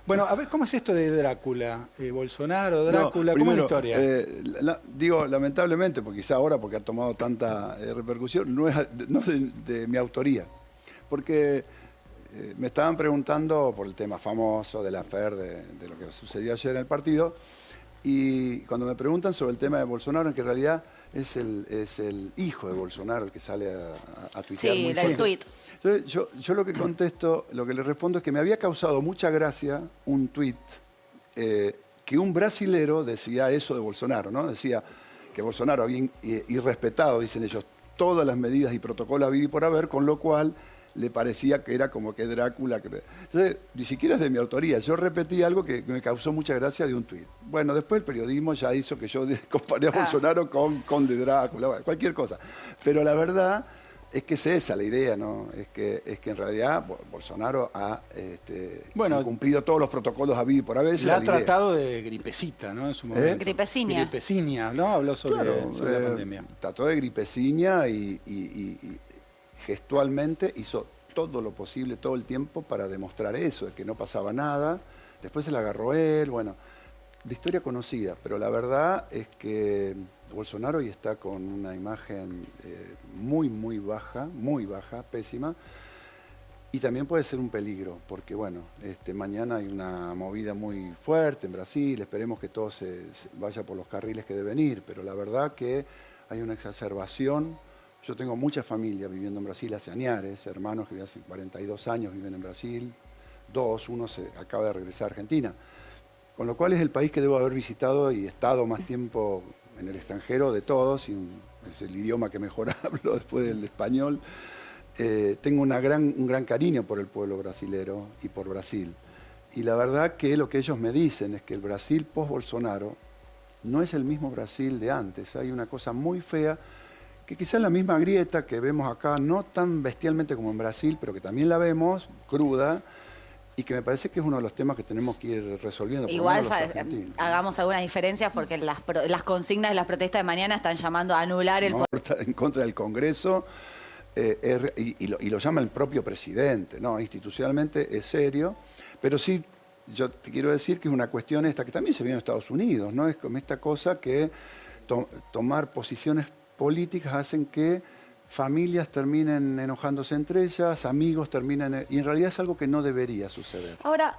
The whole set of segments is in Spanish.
Bueno, a ver, ¿cómo es esto de Drácula? Bolsonaro, Drácula, No, ¿cómo es la primero, historia? digo lamentablemente, porque quizá ahora, porque ha tomado tanta repercusión, no es de mi autoría. Porque me estaban preguntando por el tema famoso del affair, de lo que sucedió ayer en el partido, y cuando me preguntan sobre el tema de Bolsonaro, en que en realidad es el hijo de Bolsonaro el que sale a tuitear Sí, muy del fuerte. tuit. Entonces, yo lo que contesto, lo que le respondo es que me había causado mucha gracia un tuit que un brasilero decía eso de Bolsonaro, ¿no? Decía que Bolsonaro había irrespetado, dicen ellos, todas las medidas y protocolos habidos y por haber, con lo cual le parecía que era como que Drácula. Entonces, ni siquiera es de mi autoría. Yo repetí algo que me causó mucha gracia de un tuit. Bueno, después el periodismo ya hizo que yo comparé a Bolsonaro con de Drácula, bueno, cualquier cosa. Pero la verdad es que es esa la idea, ¿no? Es que en realidad Bolsonaro ha incumplido todos los protocolos habidos y por haber. La ha tratado de gripecita, ¿no? En su momento. Gripeciña. Gripeciña, ¿no? Habló sobre la pandemia. Trató de gripeciña y gestualmente hizo todo lo posible todo el tiempo para demostrar eso, de que no pasaba nada. Después se la agarró él, bueno, de historia conocida, pero la verdad es que Bolsonaro hoy está con una imagen muy baja, pésima, y también puede ser un peligro, porque bueno, mañana hay una movida muy fuerte en Brasil, esperemos que todo se vaya por los carriles que deben ir, pero la verdad que hay una exacerbación. Yo tengo mucha familia viviendo en Brasil hace años, hermanos que hace 42 años viven en Brasil, uno se acaba de regresar a Argentina, con lo cual es el país que debo haber visitado y estado más tiempo en el extranjero de todos, y es el idioma que mejor hablo después del español. Tengo un gran cariño por el pueblo brasilero y por Brasil. Y la verdad que lo que ellos me dicen es que el Brasil post-Bolsonaro no es el mismo Brasil de antes. Hay una cosa muy fea, que quizás la misma grieta que vemos acá, no tan bestialmente como en Brasil, pero que también la vemos cruda, y que me parece que es uno de los temas que tenemos que ir resolviendo. Igual hagamos algunas diferencias porque las consignas de las protestas de mañana están llamando a anular el... En contra del Congreso, y lo llama el propio presidente, ¿no? Institucionalmente es serio, pero sí, yo te quiero decir que es una cuestión esta que también se vio en Estados Unidos, ¿no? Es como esta cosa que tomar posiciones políticas hacen que familias terminen enojándose entre ellas, amigos terminan... Y en realidad es algo que no debería suceder. Ahora,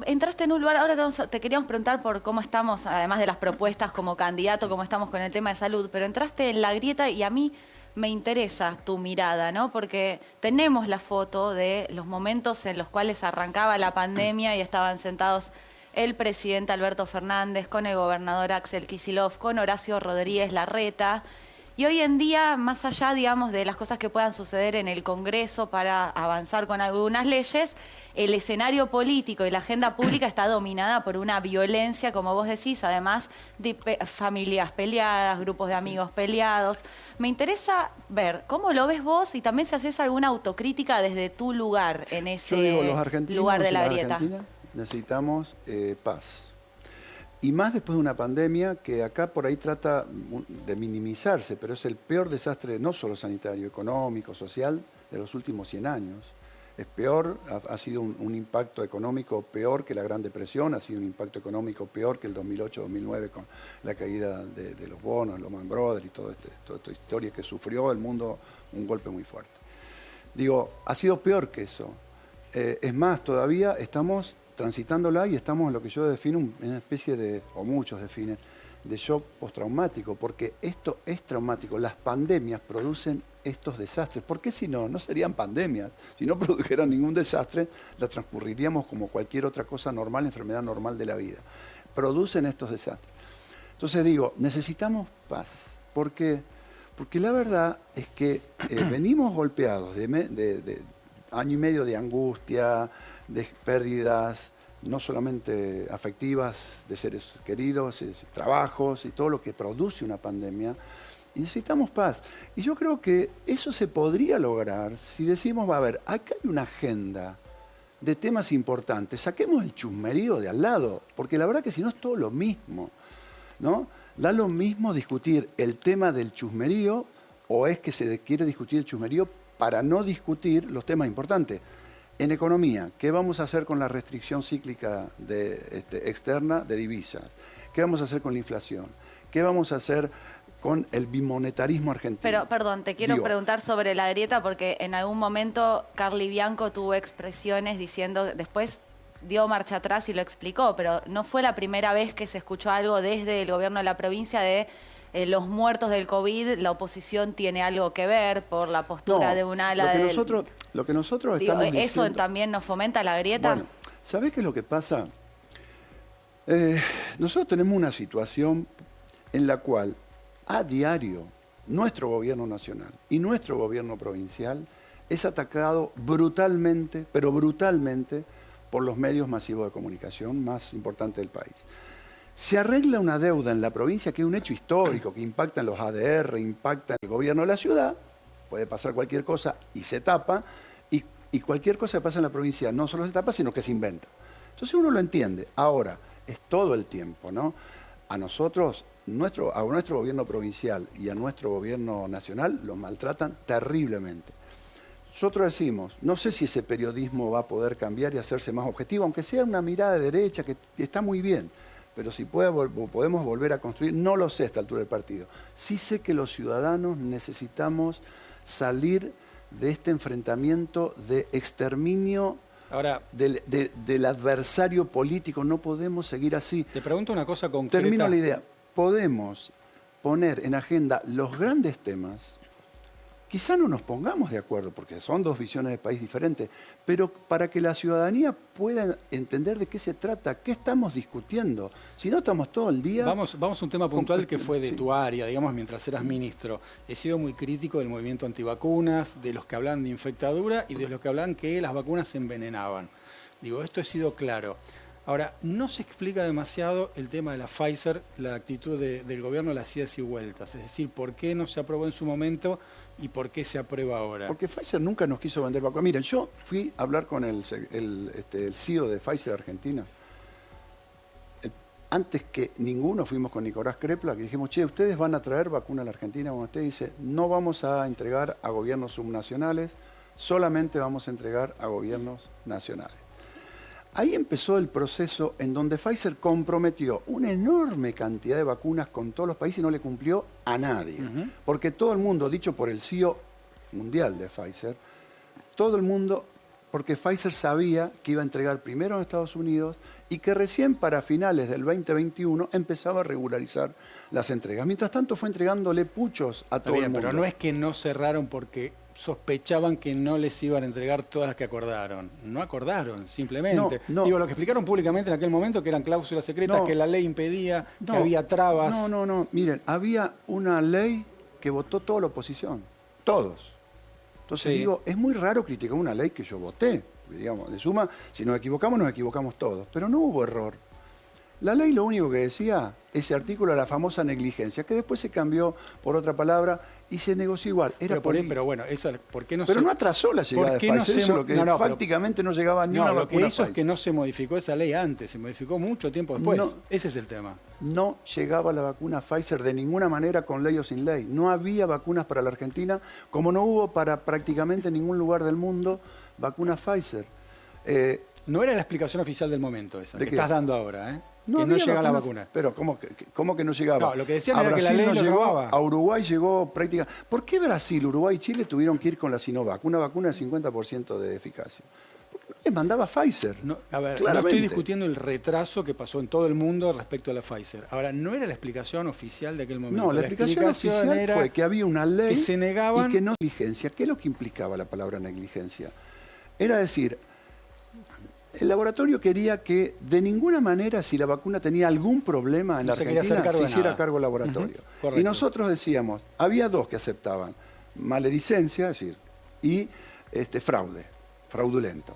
entraste en un lugar, ahora te queríamos preguntar por cómo estamos, además de las propuestas como candidato, cómo estamos con el tema de salud, pero entraste en la grieta y a mí me interesa tu mirada, ¿no? Porque tenemos la foto de los momentos en los cuales arrancaba la pandemia y estaban sentados el presidente Alberto Fernández con el gobernador Axel Kicillof, con Horacio Rodríguez Larreta. Y hoy en día, más allá, digamos, de las cosas que puedan suceder en el Congreso para avanzar con algunas leyes, el escenario político y la agenda pública está dominada por una violencia, como vos decís, además de familias peleadas, grupos de amigos peleados. Me interesa ver cómo lo ves vos y también si haces alguna autocrítica desde tu lugar en ese lugar de la grieta. Necesitamos paz. Y más después de una pandemia que acá por ahí trata de minimizarse, pero es el peor desastre, no solo sanitario, económico, social, de los últimos 100 años. Es peor, ha sido un impacto económico peor que la Gran Depresión, ha sido un impacto económico peor que el 2008-2009 con la caída de los bonos, Lehman Brothers y toda esta historia que sufrió el mundo, un golpe muy fuerte. Digo, ha sido peor que eso. Es más, todavía estamos transitándola y estamos en lo que yo defino una especie de, o muchos definen, de shock postraumático, porque esto es traumático. Las pandemias producen estos desastres. ¿Por qué si no? No serían pandemias. Si no produjeran ningún desastre, la transcurriríamos como cualquier otra cosa normal, enfermedad normal de la vida. Producen estos desastres. Entonces digo, necesitamos paz. ¿Por qué? Porque la verdad es que venimos golpeados de año y medio de angustia, de pérdidas, no solamente afectivas de seres queridos, trabajos y todo lo que produce una pandemia. Y necesitamos paz. Y yo creo que eso se podría lograr si decimos, a ver, acá hay una agenda de temas importantes, saquemos el chusmerío de al lado, porque la verdad que si no es todo lo mismo, ¿no? Da lo mismo discutir el tema del chusmerío, o es que se quiere discutir el chusmerío para no discutir los temas importantes. En economía, ¿qué vamos a hacer con la restricción cíclica externa de divisas? ¿Qué vamos a hacer con la inflación? ¿Qué vamos a hacer con el bimonetarismo argentino? Pero, perdón, te quiero preguntar sobre la grieta porque en algún momento Carly Bianco tuvo expresiones diciendo, después dio marcha atrás y lo explicó, pero no fue la primera vez que se escuchó algo desde el gobierno de la provincia de los muertos del COVID, la oposición tiene algo que ver por la postura de un ala del... Lo que nosotros digo, estamos ¿eso diciendo, también nos fomenta la grieta? Bueno, ¿sabés qué es lo que pasa? Nosotros tenemos una situación en la cual a diario nuestro gobierno nacional y nuestro gobierno provincial es atacado brutalmente, pero brutalmente, por los medios masivos de comunicación más importantes del país. Se arregla una deuda en la provincia que es un hecho histórico, que impacta en los ADR, impacta en el gobierno de la ciudad, puede pasar cualquier cosa y se tapa, y cualquier cosa que pasa en la provincia no solo se tapa, sino que se inventa. Entonces uno lo entiende. Ahora, es todo el tiempo, ¿no? A nosotros, a nuestro gobierno provincial y a nuestro gobierno nacional los maltratan terriblemente. Nosotros decimos, no sé si ese periodismo va a poder cambiar y hacerse más objetivo, aunque sea una mirada de derecha, que está muy bien, pero si podemos volver a construir, no lo sé a esta altura del partido. Sí sé que los ciudadanos necesitamos salir de este enfrentamiento de exterminio Ahora, del adversario político. No podemos seguir así. te pregunto una cosa concreta. Termino la idea. Podemos poner en agenda los grandes temas. Quizá no nos pongamos de acuerdo, porque son dos visiones de país diferentes, pero para que la ciudadanía pueda entender de qué se trata, qué estamos discutiendo. Si no, estamos todo el día... Vamos a un tema puntual que fue de tu área, digamos, mientras eras ministro. He sido muy crítico del movimiento antivacunas, de los que hablan de infectadura y de los que hablan que las vacunas se envenenaban. Digo, esto he sido claro. Ahora, no se explica demasiado el tema de la Pfizer, la actitud del gobierno de las idas y vueltas. Es decir, ¿por qué no se aprobó en su momento y por qué se aprueba ahora? Porque Pfizer nunca nos quiso vender vacunas. Miren, yo fui a hablar con el CEO de Pfizer Argentina. Antes que ninguno fuimos con Nicolás Crepla, que dijimos, che, ¿ustedes van a traer vacuna a la Argentina? Bueno, usted dice, no vamos a entregar a gobiernos subnacionales, solamente vamos a entregar a gobiernos nacionales. Ahí empezó el proceso en donde Pfizer comprometió una enorme cantidad de vacunas con todos los países y no le cumplió a nadie. Porque todo el mundo, dicho por el CEO mundial de Pfizer, todo el mundo, porque Pfizer sabía que iba a entregar primero en Estados Unidos y que recién para finales del 2021 empezaba a regularizar las entregas. Mientras tanto fue entregándole puchos a todo el mundo. Pero no es que no cerraron porque sospechaban que no les iban a entregar todas las que acordaron. No acordaron, simplemente. No. Digo, lo que explicaron públicamente en aquel momento, que eran cláusulas secretas, que la ley impedía, que había trabas. No. Miren, había una ley que votó toda la oposición. Todos. Entonces digo, es muy raro criticar una ley que yo voté. Digamos, de suma, si nos equivocamos todos. Pero no hubo error. La ley lo único que decía, ese artículo era la famosa negligencia, que después se cambió por otra palabra y se negoció igual. Pero bueno, ¿por qué no Pero no atrasó la llegada de Pfizer, eso es lo que prácticamente no llegaba ni una vacuna. Lo que hizo es que no se modificó esa ley antes, se modificó mucho tiempo después. Ese es el tema. No llegaba la vacuna Pfizer de ninguna manera con ley o sin ley. No había vacunas para la Argentina, como no hubo para prácticamente ningún lugar del mundo vacunas Pfizer. No era la explicación oficial del momento esa, que estás dando ahora, ¿eh? No, que no llegaba la vacuna. Pero, ¿cómo que no llegaba? No, lo que decían era que la ley no llegó, llegaba. A Uruguay llegó prácticamente... ¿Por qué Brasil, Uruguay y Chile tuvieron que ir con la Sinovac? Una vacuna de 50% de eficacia. ¿Por qué no les mandaba Pfizer? No estoy discutiendo el retraso que pasó en todo el mundo respecto a la Pfizer. Ahora, no era la explicación oficial de aquel momento. No, la explicación oficial fue que había una ley que se negaban... y que no negligencia. ¿Qué es lo que implicaba la palabra negligencia? Era decir... El laboratorio quería que de ninguna manera, si la vacuna tenía algún problema en la Argentina, se hiciera cargo el laboratorio. Y nosotros decíamos, había dos que aceptaban, maledicencia, es decir, y fraude, fraudulento.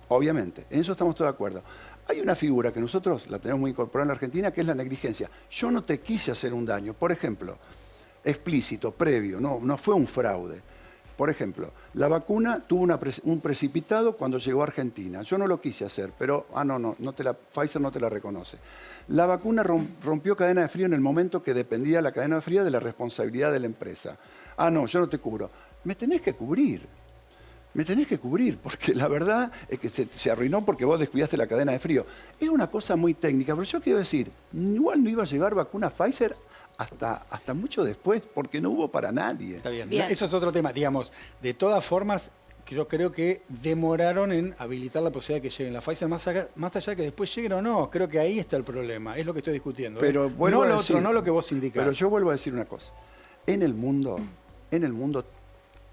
Obviamente, en eso estamos todos de acuerdo. Hay una figura que nosotros la tenemos muy incorporada en la Argentina, que es la negligencia. Yo no te quise hacer un daño, por ejemplo, explícito, previo, no fue un fraude. Por ejemplo, la vacuna tuvo un precipitado cuando llegó a Argentina. Yo no lo quise hacer, pero Pfizer no te la reconoce. La vacuna rompió cadena de frío en el momento que dependía la cadena de frío de la responsabilidad de la empresa. No, yo no te cubro. Me tenés que cubrir. me tenés que cubrir, porque la verdad es que se arruinó porque vos descuidaste la cadena de frío. Es una cosa muy técnica, pero yo quiero decir, igual no iba a llegar vacuna Pfizer hasta mucho después, porque no hubo para nadie. Está bien. Bien. Eso es otro tema. Digamos, de todas formas, que yo creo que demoraron en habilitar la posibilidad de que lleguen la Pfizer, más allá de que después lleguen o no. Creo que ahí está el problema. Es lo que estoy discutiendo. Pero vuelvo no a lo decir, otro, no lo que vos indicás. Pero yo vuelvo a decir una cosa. En el mundo,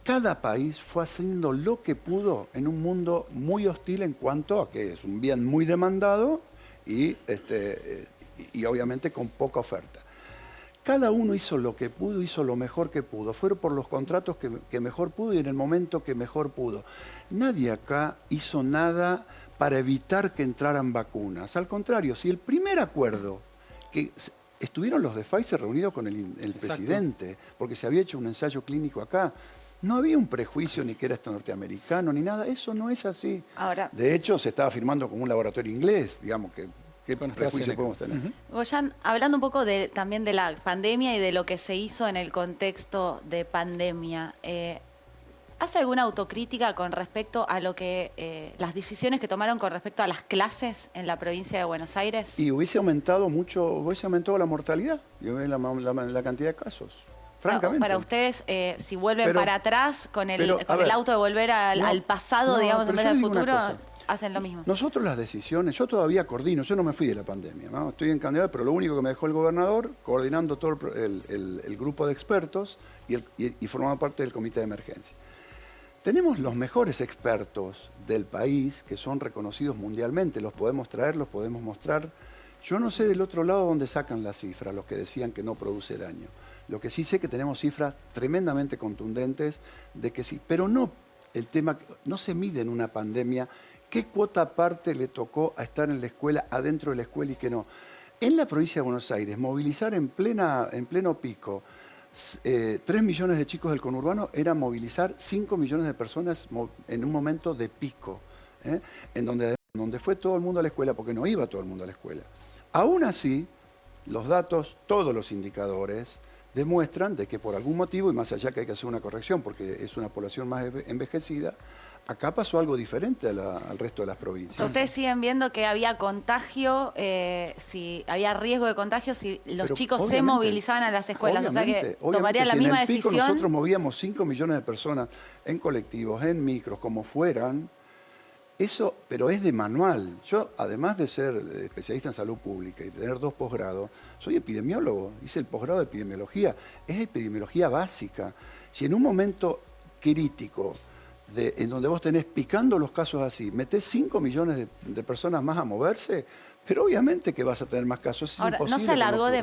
cada país fue haciendo lo que pudo en un mundo muy hostil en cuanto a que es un bien muy demandado y obviamente con poca oferta. Cada uno hizo lo que pudo, hizo lo mejor que pudo. Fueron por los contratos que mejor pudo y en el momento que mejor pudo. Nadie acá hizo nada para evitar que entraran vacunas. Al contrario, si el primer acuerdo que estuvieron los de Pfizer reunidos con el presidente, porque se había hecho un ensayo clínico acá, no había un prejuicio ni que era esto norteamericano ni nada. Eso no es así. Ahora, De hecho, se estaba firmando como un laboratorio inglés, digamos que. ¿Qué Con prejuicio AstraZeneca. podemos tener? Goyan, hablando un poco también de la pandemia y de lo que se hizo en el contexto de pandemia, ¿hace alguna autocrítica con respecto a lo que las decisiones que tomaron con respecto a las clases en la provincia de Buenos Aires? Y hubiese aumentado la mortalidad y la cantidad de casos. O sea, Francamente. para ustedes, si vuelven Pero- para atrás con el pero, a ver, auto de volver al pasado, no, digamos, en pero vez yo del digo una futuro, cosa. hacen lo mismo. Nosotros las decisiones, yo todavía coordino, yo no me fui de la pandemia, ¿no? Estoy en candidato, pero lo único que me dejó el gobernador, coordinando todo el grupo de expertos y formando parte del comité de emergencia. Tenemos los mejores expertos del país que son reconocidos mundialmente, los podemos traer, los podemos mostrar. Yo no sé del otro lado dónde sacan las cifras, los que decían que no produce daño. Lo que sí sé que tenemos cifras tremendamente contundentes de que sí, pero no el tema, no se mide en una pandemia qué cuota parte le tocó a estar en la escuela, adentro de la escuela y qué no. En la provincia de Buenos Aires, movilizar en pleno pico 3 millones de chicos del conurbano era movilizar 5 millones de personas en un momento de pico, en donde fue todo el mundo a la escuela, porque no iba todo el mundo a la escuela. Aún así, los datos, todos los indicadores, demuestran de que por algún motivo, y más allá que hay que hacer una corrección porque es una población más envejecida, acá pasó algo diferente al resto de las provincias. ¿Ustedes siguen viendo que había contagio, si había riesgo de contagio si los Pero chicos se obviamente, movilizaban a las escuelas? O sea que obviamente, tomarían la si misma en el pico decisión. nosotros movíamos 5 millones de personas en colectivos, en micros, como fueran. Eso, pero es de manual. Yo, además de ser especialista en salud pública y tener 2 posgrados, soy epidemiólogo, hice el posgrado de epidemiología. Es epidemiología básica. Si en un momento crítico, en donde vos tenés picando los casos así, metés 5 millones de personas más a moverse, pero obviamente que vas a tener más casos. Es Ahora, ¿no imposible se que alargó ocurra.